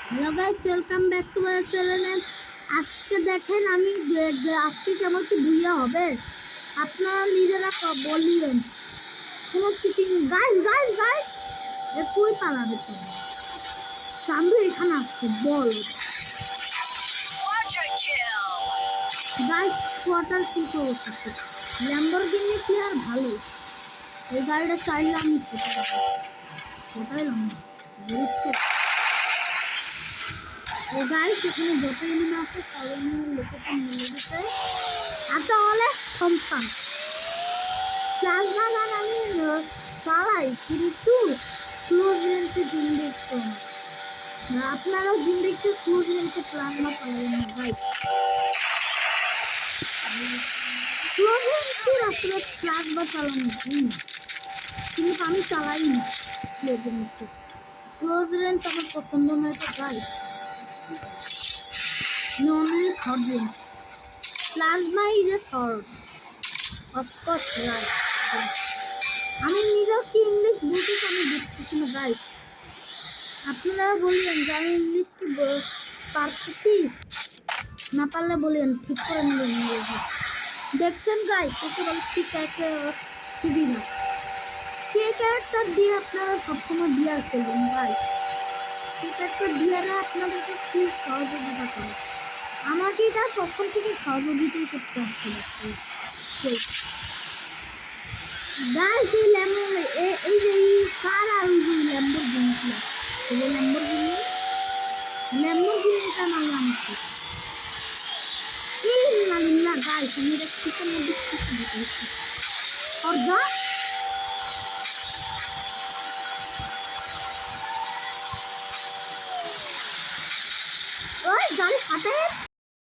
Hello guys, welcome back to my channel. আজকে দেখেন আমি আজকে কেমন কি ভুইয়া হবে আপনারা নিজেরা বলিয়েন। কোনো চিটিং গাইস গাইস গাইস কই পালাবে তো সামনে এখানে আসছে বল গাইস কোয়ার্টার কিল করতে ল্যাম্বরগিনি কি আর ভালো এই গাড়িটা চাইলে আমি কোথায় লম্বা ও গাইস এখানে যত এনিমি আছে সব এনিমি লোকেশন মিলে দিতে আর তাহলে সম্পান প্লাজমা গান আমি চালাই কিন্তু ক্লোজ রেঞ্জে দিন দেখতো না আপনারাও দিন দেখতে ক্লোজ রেঞ্জে প্লাজমা চালাবেন না ভাই ক্লোজ রেঞ্জে আসলে প্লাজমা চালানো কিন্তু আমি চালাই না ক্লোজ রেঞ্জ আমার পছন্দ নয় তো ভাই normally short range. Plasma is a short. Of course, right. আমি নিজেও কি ইংলিশ বুঝি আমি বুঝতেছি না গাইস আপনারা বলবেন যে আমি ইংলিশ কি পারতেছি না পারলে বলেন ঠিক করে নেবেন ইংরেজি দেখছেন গাইস ওকে বলে কি ক্যারেক্টার খুবই না কে ক্যারেক্টার দিয়ে আপনারা সবসময় বিয়ার করবেন গাইস কে ক্যারেক্টার দিয়ে আপনাদেরকে খুব সহযোগিতা করে আমাকে তার পক্ষ থেকে সহযোগিতাই করতে আসছে গাইস এই এই যে কার আর ওই যে ল্যাম্বরগিনি এই যে ল্যাম্বরগিনিটা নাম কি এই না গাইস আমি এটা কিসের মধ্যে কিছু দেখছি আর যা ওই গাড়ি হাতে